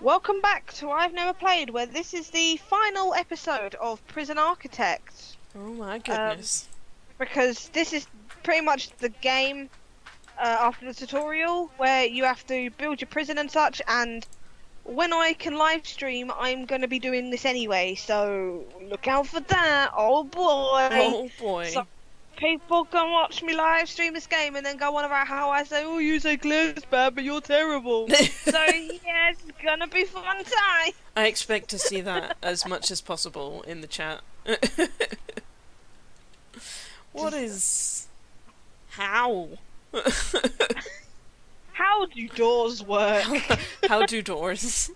Welcome back to I've Never Played, where this is the final episode of Prison Architect. Oh my goodness. Because this is pretty much the game after the tutorial, where you have to build your prison and such, and when I can live stream, I'm going to be doing this anyway, so look out for that. Oh boy. Oh boy. So people can watch me live stream this game and then go on about how I say, oh, you say Claire's bad, but you're terrible. So yeah, it's gonna be fun time. I expect to see that as much as possible in the chat. What is... How? How do doors work? How do doors?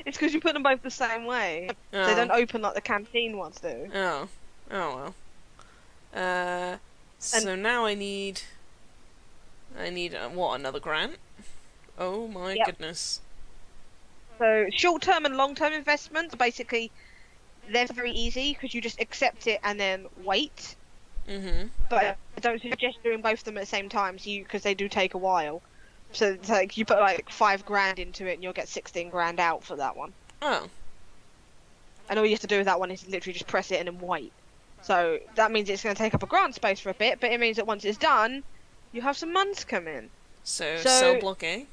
It's because you put them both the same way. Oh. They don't open like the canteen ones do. Oh. Oh well. So now I need... what, another grant? Oh my goodness. So short-term and long-term investments, basically, they're very easy because you just accept it and then wait. But I don't suggest doing both of them at the same time, because they do take a while. So it's like you put like $5,000 into it and you'll get 16 grand out for that one. Oh. And all you have to do with that one is literally just press it and then wait. So that means it's going to take up a grant space for a bit, but it means that once it's done, you have some months come in. So cell block A?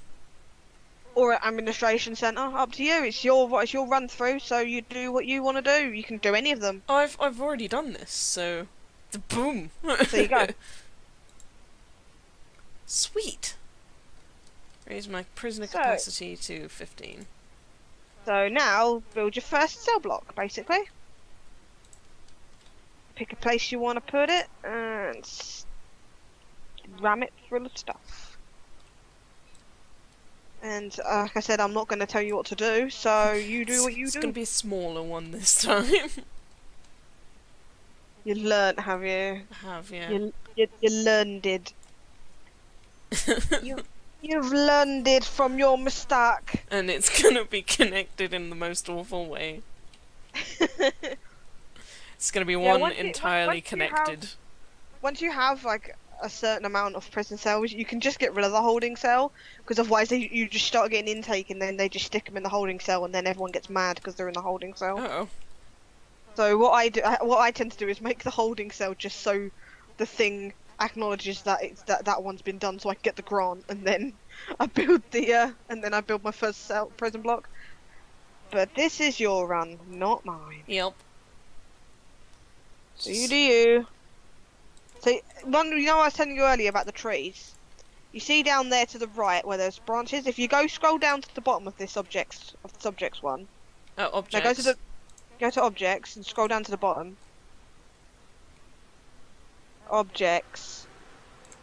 Or at administration centre, up to you. It's your run through, so you do what you want to do. You can do any of them. I've already done this, so boom. There you go. Sweet. Raise my prisoner capacity to 15. So now build your first cell block, basically. Pick a place you want to put it and ram it full of stuff. And like I said, I'm not going to tell you what to do, so you do what you do. It's going to be a smaller one this time. You learnt, have you? I have, yeah. You learned it. You've learned it from your mistake. And it's going to be connected in the most awful way. It's going to be one entirely connected. Once you have like a certain amount of prison cells, you can just get rid of the holding cell, because otherwise you just start getting intake and then they just stick them in the holding cell and then everyone gets mad because they're in the holding cell. Uh-oh. So what I tend to do is make the holding cell just so the thing acknowledges that that one's been done, so I can get the grant, and then I build my first prison block. But this is your run, not mine. Yep. So you do you. So you know I was telling you earlier about the trees. You see down there to the right where there's branches. If you scroll down to the bottom of this objects one. Oh, objects. Now go to objects and scroll down to the bottom. Objects,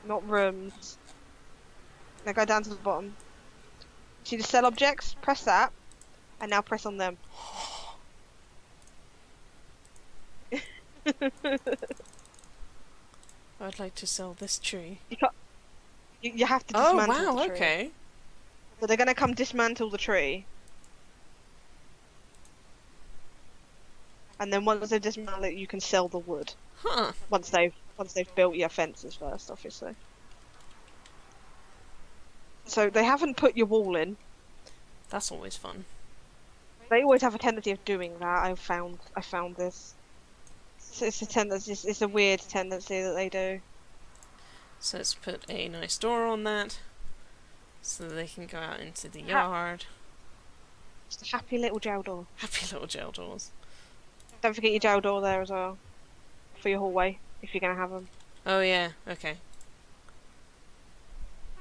not rooms. Now go down to the bottom. See the cell objects? Press that, and now press on them. I'd like to sell this tree. You have to dismantle the tree. Oh wow, okay. So they're gonna come dismantle the tree. And then once they dismantle it, you can sell the wood. Huh. Once they've built your fences first, obviously. So they haven't put your wall in. That's always fun. They always have a tendency of doing that. I found this. It's a weird tendency that they do. So let's put a nice door on that, so that they can go out into the yard. Just a happy little jail door. Happy little jail doors. Don't forget your jail door there as well, for your hallway, if you're gonna have them. Oh yeah, okay.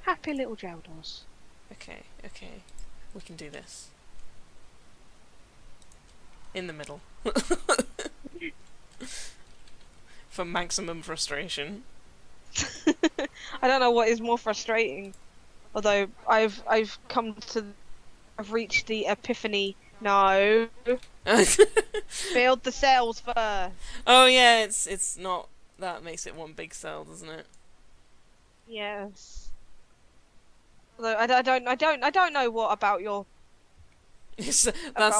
Happy little jail doors. Okay, we can do this. In the middle. For maximum frustration. I don't know what is more frustrating. Although I've reached the epiphany. No. Build the cells first. Oh yeah, it's not, that makes it one big cell, doesn't it? Yes. Although I don't know what about your. That's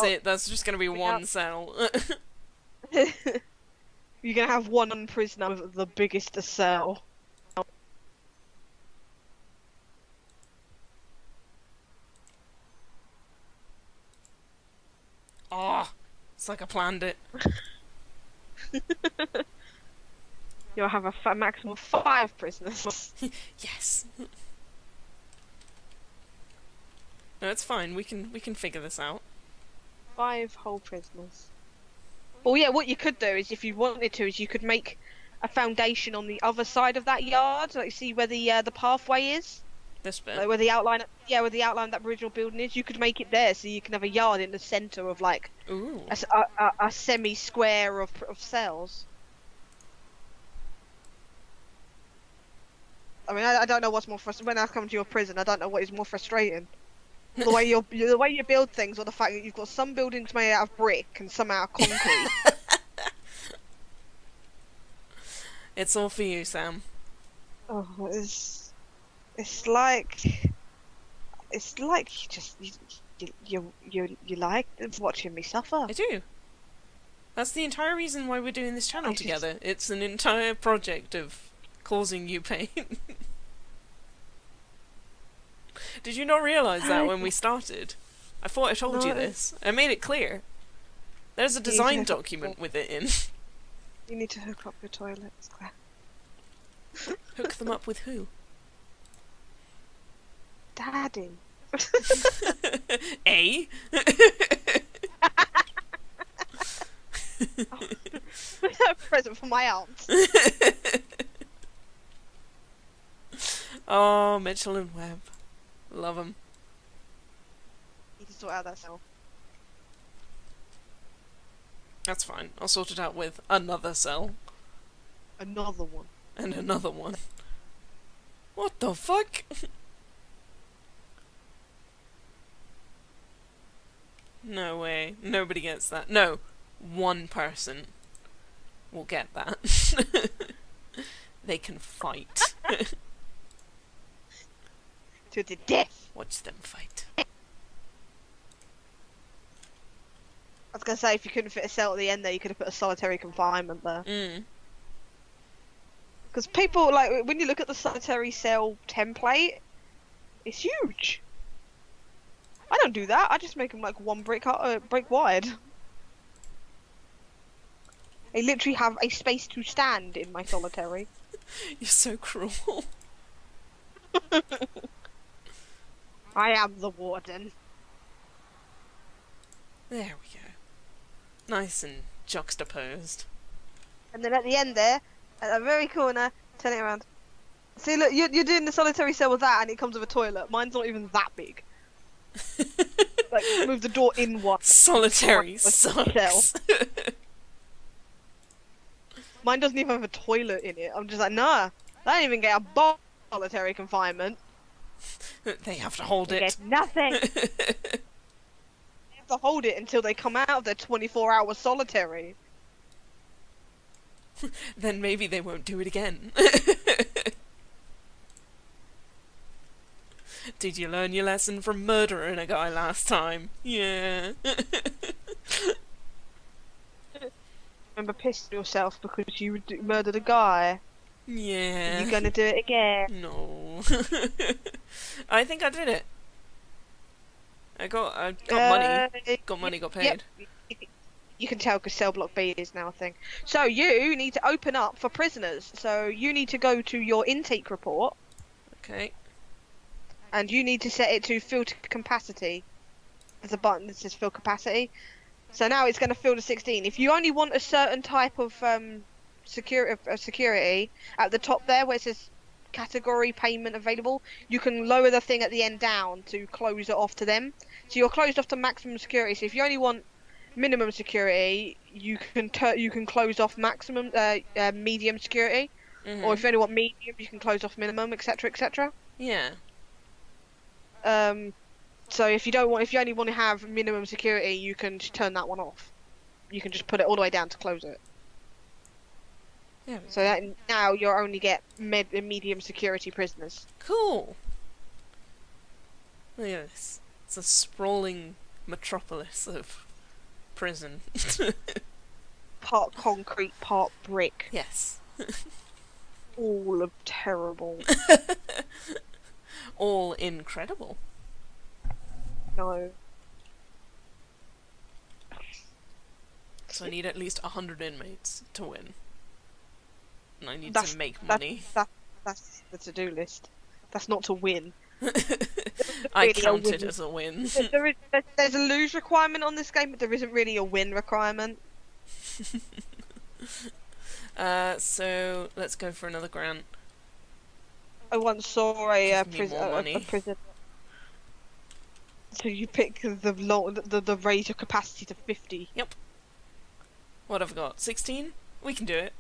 it. That's just gonna be one cell. You're gonna have one prisoner with the biggest cell. It's like I planned it. You'll have a maximum of 5 prisoners. Yes. No, it's fine. We can figure this out. 5 whole prisoners. Well, yeah, what you could do is, if you wanted to, is you could make a foundation on the other side of that yard, like see where the pathway is, This bit. like where the outline, where the outline of that original building is. You could make it there, so you can have a yard in the center of like Ooh. a semi-square of cells. I mean, I don't know what's more frustrating. When I come to your prison, I don't know what is more frustrating. The way you build things, or the fact that you've got some buildings made out of brick and some out of concrete. It's all for you, Sam. Oh, it's like you like watching me suffer. I do. That's the entire reason why we're doing this channel together. It's an entire project of causing you pain. Did you not realise that when we started? I thought I told you this. I made it clear. There's a design document with it in. You need to hook up your toilets, Claire. Hook them up with who? Daddy. A? A present for my aunt. Oh, Mitchell and Webb. Love them. Need to sort out that cell. That's fine. I'll sort it out with another cell. Another one. And another one. What the fuck? No way. Nobody gets that. No. One person will get that. They can fight. To the death. Watch them fight. I was gonna say, if you couldn't fit a cell at the end there, you could have put a solitary confinement there. Mm. Because people, like, when you look at the solitary cell template, it's huge. I don't do that. I just make them like 1 brick wide. I literally have a space to stand in my solitary. You're so cruel. I am the warden. There we go. Nice and juxtaposed. And then at the end there, at the very corner, turn it around. See, look, you're doing the solitary cell with that, and it comes with a toilet. Mine's not even that big. Like, move the door in one. Solitary sucks. Mine doesn't even have a toilet in it. I'm just like, nah, I don't even get a solitary confinement. They have to hold They it. get nothing. They have to hold it until they come out of their 24-hour solitary. Then maybe they won't do it again. Did you learn your lesson from murdering a guy last time? Yeah. Remember pissing yourself because you murdered a guy? Yeah. Are you gonna do it again? No. I think I did it. I got money. Got money, got paid. Yep. You can tell because cell block B is now a thing. So you need to open up for prisoners. So you need to go to your intake report. Okay. And you need to set it to filter capacity. There's a button that says fill capacity. So now it's going to fill to 16. If you only want a certain type of security at the top there where it says category payment available, you can lower the thing at the end down to close it off to them. So you're closed off to maximum security. So if you only want minimum security, you can close off maximum medium security. Mm-hmm. Or if you only want medium, you can close off minimum, etc., etc. Yeah. So if you only want to have minimum security, you can just turn that one off. You can just put it all the way down to close it. Yeah. So that now you'll only get medium security prisoners. Cool. Look at this. It's a sprawling metropolis of prison. Part concrete, part brick. Yes. All of terrible. All incredible. No. So I need at least 100 inmates to win. And I need to make money. That's the to-do list. That's not to win. I count it as a win. There's a lose requirement on this game, but there isn't really a win requirement. So let's go for another grant. I once saw a prison. So you pick the raise your capacity to 50. Yep. What have I got? 16? We can do it.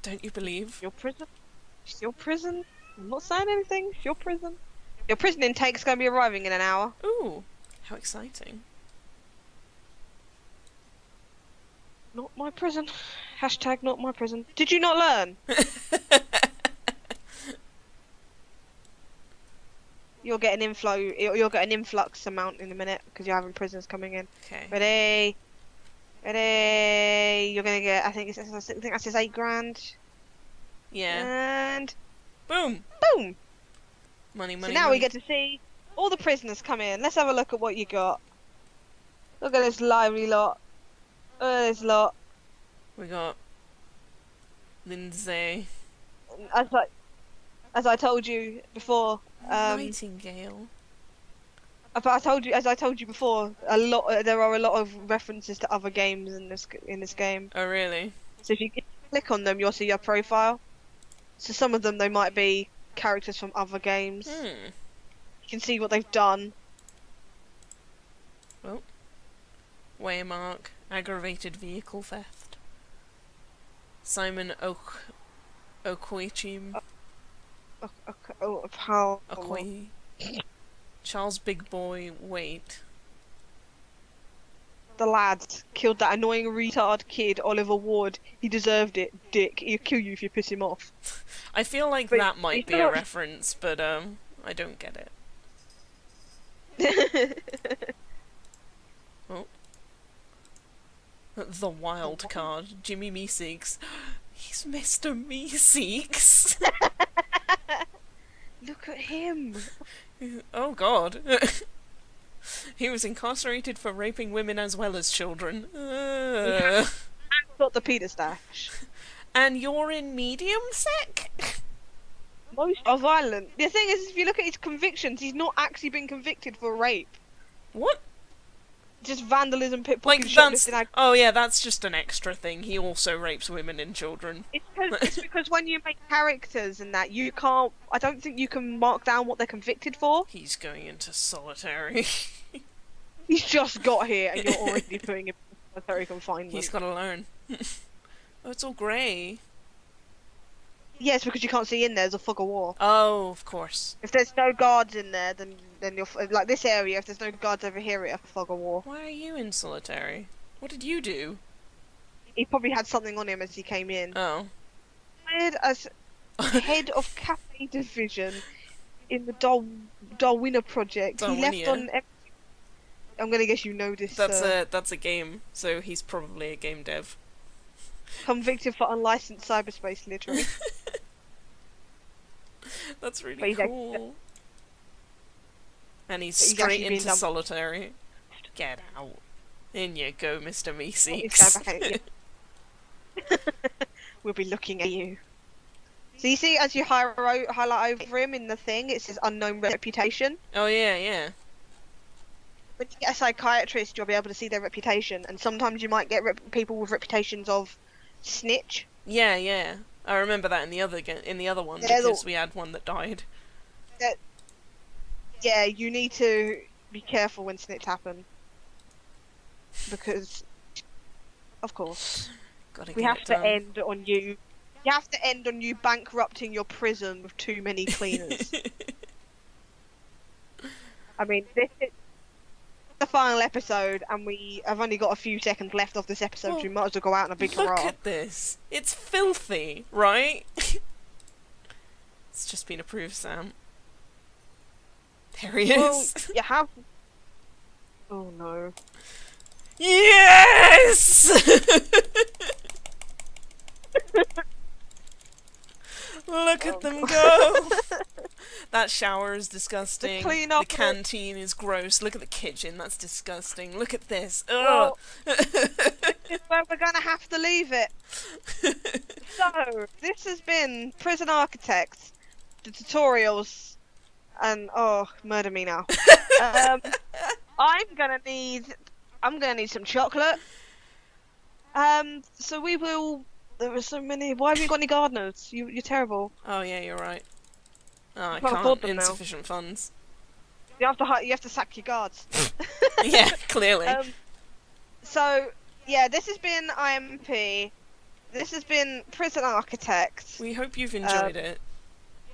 Don't you believe? Your prison? It's your prison? I'm not saying anything. It's your prison. Your prison intake's going to be arriving in an hour. Ooh, how exciting. Not my prison. Hashtag not my prison. Did you not learn? You'll get an inflow. You'll get an influx amount in a minute because you're having prisoners coming in. Okay. Ready? Ready? You're gonna get. I think that says 8 grand. Yeah. And boom. Boom. Money. So now we get to see all the prisoners come in. Let's have a look at what you got. Look at this lively lot. Look at this lot. We got Lindsay. As I told you before. Nightingale. As I told you before, there are a lot of references to other games in this game. Oh really? So if you click on them, you'll see your profile. So some of them they might be characters from other games. You can see what they've done. Well, Waymark, aggravated vehicle theft. Simon Okoichim. Okoye. Charles Big Boy Wait. The lad killed that annoying retard kid, Oliver Ward. He deserved it, dick. He'll kill you if you piss him off. I feel like that might be a reference, but I don't get it. Oh. The wild card, Jimmy Meeseeks. He's Mr. Meeseeks. Look at him. Oh god. He was incarcerated for raping women as well as children. Got the Peter stash. And you're in medium sec? Most are violent. The thing is, if you look at his convictions, he's not actually been convicted for rape. What? Just vandalism, pickpocketing, like shoplifting. Oh yeah, that's just an extra thing. He also rapes women and children. It's because when you make characters and that, you can't. I don't think you can mark down what they're convicted for. He's going into solitary. He's just got here, and you're already putting him in solitary confinement. He's got to learn. Oh, it's all grey. Yes, because you can't see in there. There's a fog of war. Oh, of course. If there's no guards in there, then you're like this area. If there's no guards over here, it's a fog of war. Why are you in solitary? What did you do? He probably had something on him as he came in. Oh. Hired as head of cafe division in the Darwina project. Darwinia. He left on. I'm gonna guess you know this. That's a game, so he's probably a game dev. Convicted for unlicensed cyberspace littering. That's really cool. And he's straight into solitary. Get out. In you go, Mr. Meeseeks. We'll be looking at you. So you see, as you highlight over him in the thing, it says unknown reputation. Oh yeah, yeah. When you get a psychiatrist, you'll be able to see their reputation, and sometimes you might get people with reputations of snitch. Yeah, yeah. I remember that in the other one because we had one that died. Yeah, you need to be careful when snitch happen because, of course, we have to end on you. You have to end on you bankrupting your prison with too many cleaners. I mean, this is the final episode, and we have only got a few seconds left of this episode, so we might as well go out in a big hurrah. Look at this. It's filthy, right? It's just been approved, Sam. There he is. You have... Oh, no. Yes! Look at them go! That shower is disgusting. clean up The canteen is gross. Look at the kitchen. That's disgusting. Look at this. Ugh. Well, this is where we're gonna have to leave it. So, this has been Prison Architects, the tutorials, and oh, murder me now. I'm gonna need some chocolate. So we will. There are so many. Why haven't you got any gardeners? You're terrible. Oh yeah, you're right. Oh, I Can't afford can't. them now. Insufficient funds. You have to sack your guards. Yeah, clearly. So yeah, this has been IMP. This has been Prison Architect. We hope you've enjoyed it.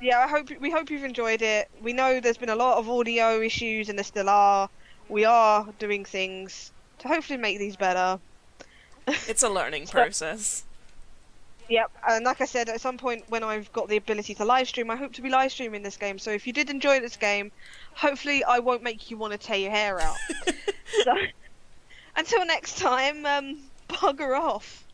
Yeah, we hope you've enjoyed it. We know there's been a lot of audio issues, and there still are. We are doing things to hopefully make these better. It's a learning process. Yep, and like I said, at some point when I've got the ability to live stream, I hope to be live streaming this game. So if you did enjoy this game, hopefully I won't make you want to tear your hair out. So, until next time, bugger off.